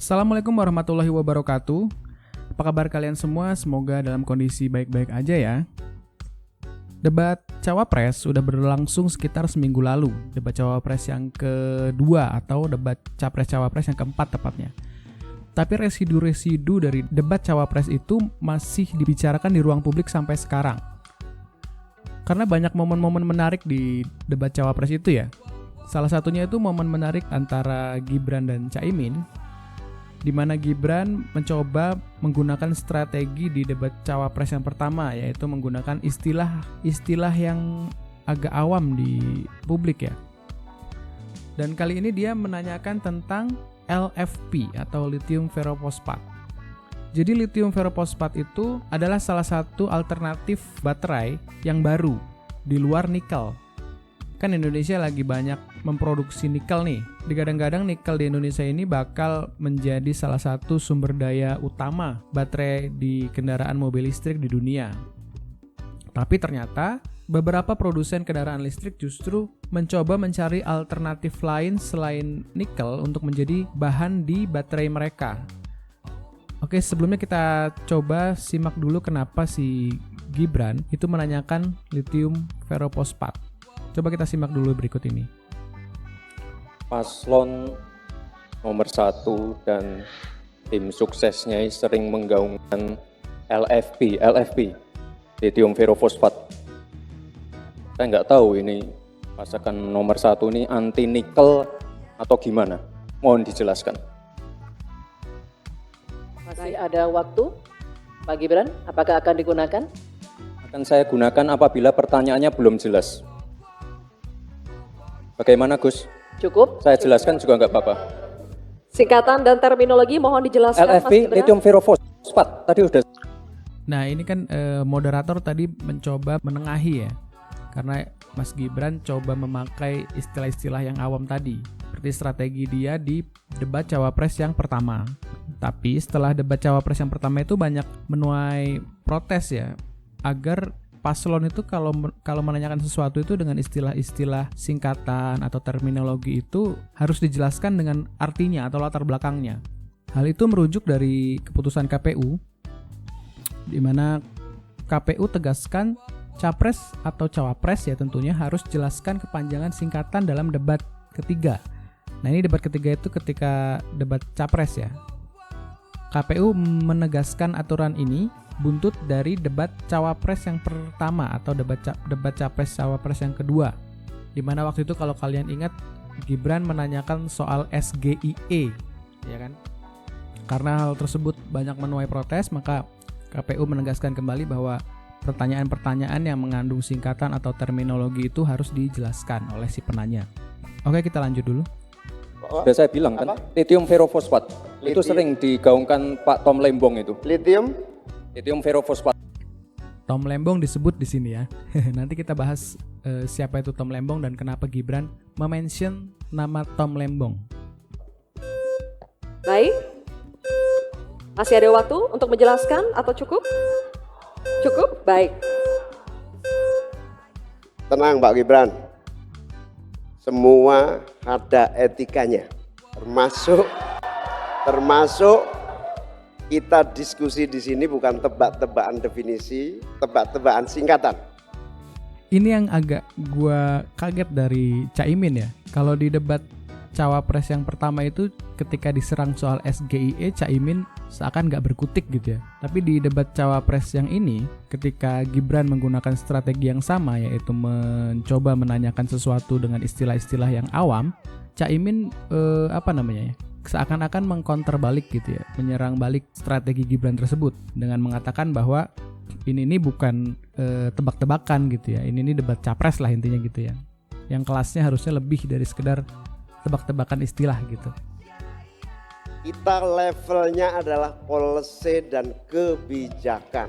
Assalamualaikum warahmatullahi wabarakatuh. Apa kabar kalian semua? Semoga dalam kondisi baik-baik aja ya. Debat Cawapres sudah berlangsung sekitar seminggu lalu. Debat Cawapres yang kedua atau debat Capres-Cawapres yang keempat tepatnya. Tapi residu-residu dari debat Cawapres itu masih dibicarakan di ruang publik sampai sekarang. Karena banyak momen-momen menarik di debat Cawapres itu ya. Salah satunya itu momen menarik antara Gibran dan Caimin, di mana Gibran mencoba menggunakan strategi di debat Cawapres yang pertama, yaitu menggunakan istilah yang agak awam di publik ya. Dan kali ini dia menanyakan tentang LFP atau lithium ferrofosfat. Jadi lithium ferrofosfat itu adalah salah satu alternatif baterai yang baru di luar nikel. Kan Indonesia lagi banyak memproduksi nikel nih. Digadang-gadang nikel di Indonesia ini bakal menjadi salah satu sumber daya utama baterai di kendaraan mobil listrik di dunia. Tapi ternyata beberapa produsen kendaraan listrik justru mencoba mencari alternatif lain selain nikel untuk menjadi bahan di baterai mereka. Oke, sebelumnya kita coba simak dulu kenapa si Gibran itu menanyakan lithium ferrofosfat. Coba kita simak dulu berikut ini. Paslon nomor 1 dan tim suksesnya sering menggaungkan LFP, lithium ferrofosfat. Saya nggak tahu ini pasangan nomor 1 ini anti nikel atau gimana. Mohon dijelaskan. Masih ada waktu, Pak Gibran, apakah akan digunakan? Akan saya gunakan apabila pertanyaannya belum jelas. Bagaimana Gus? Cukup? Saya jelaskan juga nggak apa-apa. Singkatan dan terminologi mohon dijelaskan, Mas LFP, Gibran. lithium ferrofosfat, tadi udah. Nah ini kan moderator tadi mencoba menengahi ya. Karena Mas Gibran coba memakai istilah-istilah yang awam tadi, seperti strategi dia di debat Cawapres yang pertama. Tapi setelah debat Cawapres yang pertama itu banyak menuai protes ya, agar paslon itu kalau menanyakan sesuatu itu dengan istilah-istilah singkatan atau terminologi itu harus dijelaskan dengan artinya atau latar belakangnya. Hal itu merujuk dari keputusan KPU, di mana KPU tegaskan capres atau cawapres ya tentunya harus jelaskan kepanjangan singkatan dalam debat ketiga. Nah ini debat ketiga itu ketika debat capres ya. KPU menegaskan aturan ini buntut dari debat Cawapres yang pertama atau debat Capres Cawapres yang kedua. Di mana waktu itu kalau kalian ingat Gibran menanyakan soal SGIE, ya kan? Karena hal tersebut banyak menuai protes, maka KPU menegaskan kembali bahwa pertanyaan-pertanyaan yang mengandung singkatan atau terminologi itu harus dijelaskan oleh si penanya. Oke, kita lanjut dulu. Sudah saya bilang kan, lithium ferrofosfat itu sering digaungkan Pak Tom Lembong itu. Lithium ferrofosfat. Tom Lembong disebut di sini ya. Nanti kita bahas siapa itu Tom Lembong dan kenapa Gibran mention nama Tom Lembong. Baik. Masih ada waktu untuk menjelaskan atau cukup? Cukup? Baik. Tenang Pak Gibran, semua ada etikanya, termasuk kita diskusi di sini bukan tebak-tebakan definisi, tebak-tebakan singkatan. Ini yang agak gua kaget dari Caimin ya. Kalau di debat Cawapres yang pertama itu ketika diserang soal SGIE, Caimin seakan gak berkutik gitu ya. Tapi di debat Cawapres yang ini, ketika Gibran menggunakan strategi yang sama, yaitu mencoba menanyakan sesuatu dengan istilah-istilah yang awam, Caimin seakan-akan mengcounter balik gitu ya, menyerang balik strategi Gibran tersebut dengan mengatakan bahwa ini bukan tebak-tebakan gitu ya, ini debat capres lah intinya gitu ya, yang kelasnya harusnya lebih dari sekedar tebak-tebakan istilah gitu. Kita levelnya adalah policy dan kebijakan.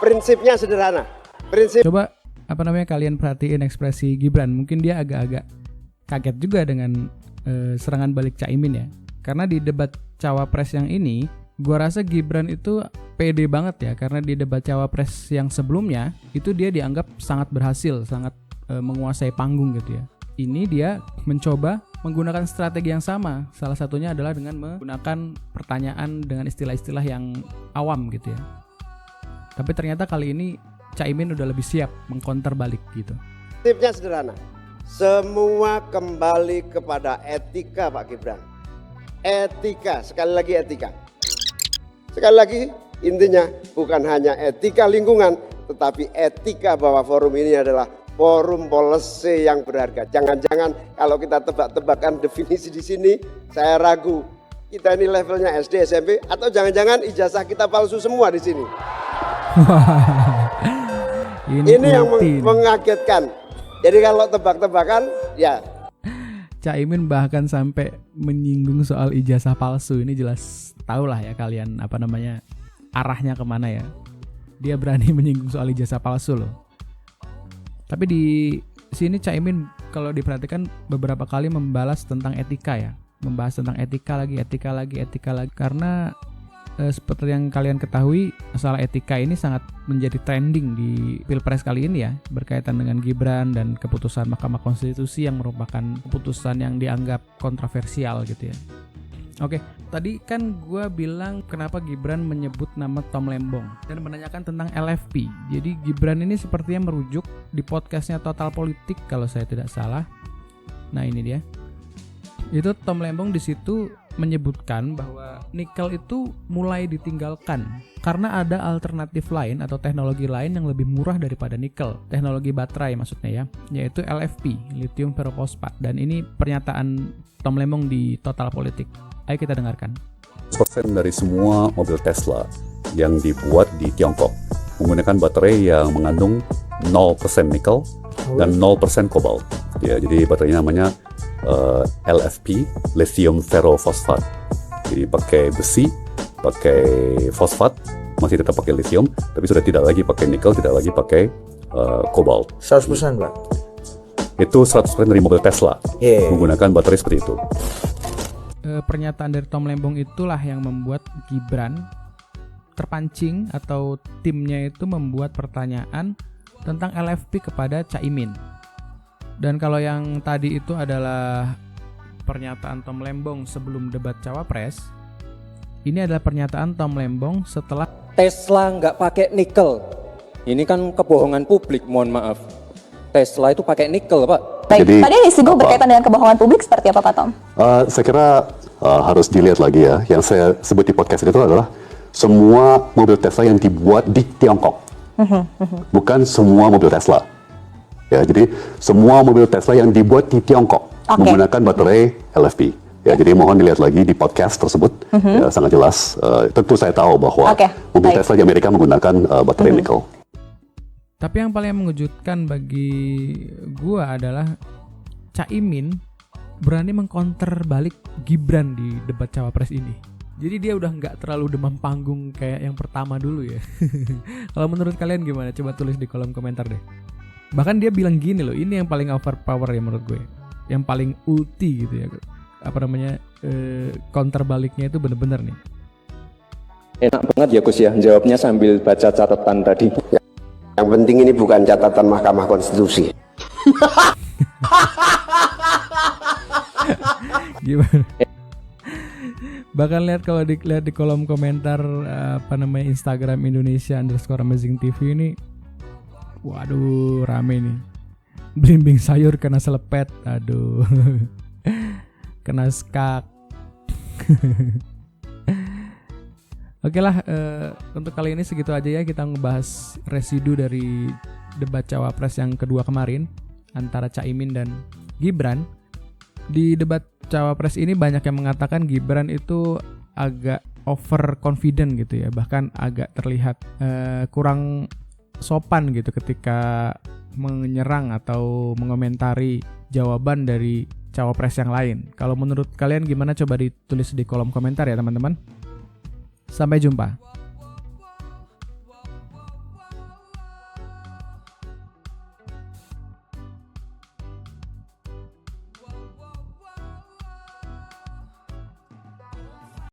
Prinsipnya sederhana. Coba kalian perhatiin ekspresi Gibran, mungkin dia agak-agak kaget juga dengan serangan balik Caimin ya. Karena di debat Cawapres yang ini, gua rasa Gibran itu pede banget ya. Karena di debat Cawapres yang sebelumnya, itu dia dianggap sangat berhasil, sangat menguasai panggung gitu ya. Ini dia mencoba menggunakan strategi yang sama. Salah satunya adalah dengan menggunakan pertanyaan dengan istilah-istilah yang awam gitu ya. Tapi ternyata kali ini Caimin udah lebih siap mengkonter balik gitu. Tipsnya sederhana. Semua kembali kepada etika Pak Gibran. Etika, sekali lagi etika. Sekali lagi intinya bukan hanya etika lingkungan, tetapi etika bahwa forum ini adalah forum policy yang berharga. Jangan-jangan kalau kita tebak-tebakan definisi di sini, saya ragu. Kita ini levelnya SD, SMP, atau jangan-jangan ijazah kita palsu semua di sini. Ini yang mengagetkan. Jadi kalau tebak-tebakan, ya. Caimin bahkan sampai menyinggung soal ijazah palsu. Ini jelas tahu lah ya kalian arahnya kemana ya. Dia berani menyinggung soal ijazah palsu loh. Tapi di sini Caimin kalau diperhatikan beberapa kali membalas tentang etika ya. Membahas tentang etika lagi. Karena seperti yang kalian ketahui, masalah etika ini sangat menjadi trending di Pilpres kali ini ya. Berkaitan dengan Gibran dan keputusan Mahkamah Konstitusi yang merupakan keputusan yang dianggap kontroversial gitu ya. Oke, tadi kan gue bilang kenapa Gibran menyebut nama Tom Lembong dan menanyakan tentang LFP. Jadi Gibran ini sepertinya merujuk di podcastnya Total Politik kalau saya tidak salah. Nah ini dia. Itu Tom Lembong di situ menyebutkan bahwa nikel itu mulai ditinggalkan karena ada alternatif lain atau teknologi lain yang lebih murah daripada nikel. Teknologi baterai maksudnya ya, yaitu LFP, lithium ferrofosfat. Dan ini pernyataan Tom Lembong di Total Politik. Ayo kita dengarkan. 100% dari semua mobil Tesla yang dibuat di Tiongkok menggunakan baterai yang mengandung 0% nikel dan 0% kobalt. Ya, jadi baterainya namanya LFP, lithium ferrofosfat. Jadi pakai besi, pakai fosfat, masih tetap pakai lithium, tapi sudah tidak lagi pakai nikel, tidak lagi pakai kobalt. 100% Pak? Itu 100% dari mobil Tesla menggunakan baterai seperti itu. Pernyataan dari Tom Lembong itulah yang membuat Gibran terpancing atau timnya itu membuat pertanyaan tentang LFP kepada Caimin. Dan kalau yang tadi itu adalah pernyataan Tom Lembong sebelum debat Cawapres, ini adalah pernyataan Tom Lembong setelah Tesla nggak pakai nikel. Ini kan kebohongan publik, mohon maaf. Tesla itu pakai nikel, Pak. Baik, Jadi, tadi yang disinggung berkaitan dengan kebohongan publik seperti apa Pak Tom? Saya kira harus dilihat lagi ya. Yang saya sebut di podcast itu adalah semua mobil Tesla yang dibuat di Tiongkok, bukan semua mobil Tesla. Ya, jadi semua mobil Tesla yang dibuat di Tiongkok menggunakan baterai LFP. Ya, jadi mohon dilihat lagi di podcast tersebut. Ya, sangat jelas. Tentu saya tahu bahwa mobil Tesla di Amerika menggunakan baterai nikel. Tapi yang paling mengejutkan bagi gua adalah Caimin berani mengkonter balik Gibran di debat Cawapres ini. Jadi dia udah nggak terlalu demam panggung kayak yang pertama dulu ya. Kalau menurut kalian gimana? Coba tulis di kolom komentar deh. Bahkan dia bilang gini loh, ini yang paling overpower ya menurut gue. Yang paling ulti gitu ya. Counter baliknya itu bener-bener nih. Enak banget ya Gus ya, jawabnya sambil baca catatan tadi. Yang penting ini bukan catatan Mahkamah Konstitusi. Gimana? Bahkan lihat kalau dilihat di kolom komentar Instagram Indonesia_AmazingTV ini, waduh rame nih. Belimbing sayur kena selepet, aduh, kena skak. Oke lah, untuk kali ini segitu aja ya, kita ngebahas residu dari debat Cawapres yang kedua kemarin antara Caimin dan Gibran. Di debat Cawapres ini banyak yang mengatakan Gibran itu agak overconfident gitu ya, bahkan agak terlihat kurang sopan gitu ketika menyerang atau mengomentari jawaban dari Cawapres yang lain. Kalau menurut kalian gimana, coba ditulis di kolom komentar ya teman-teman. Sampai jumpa.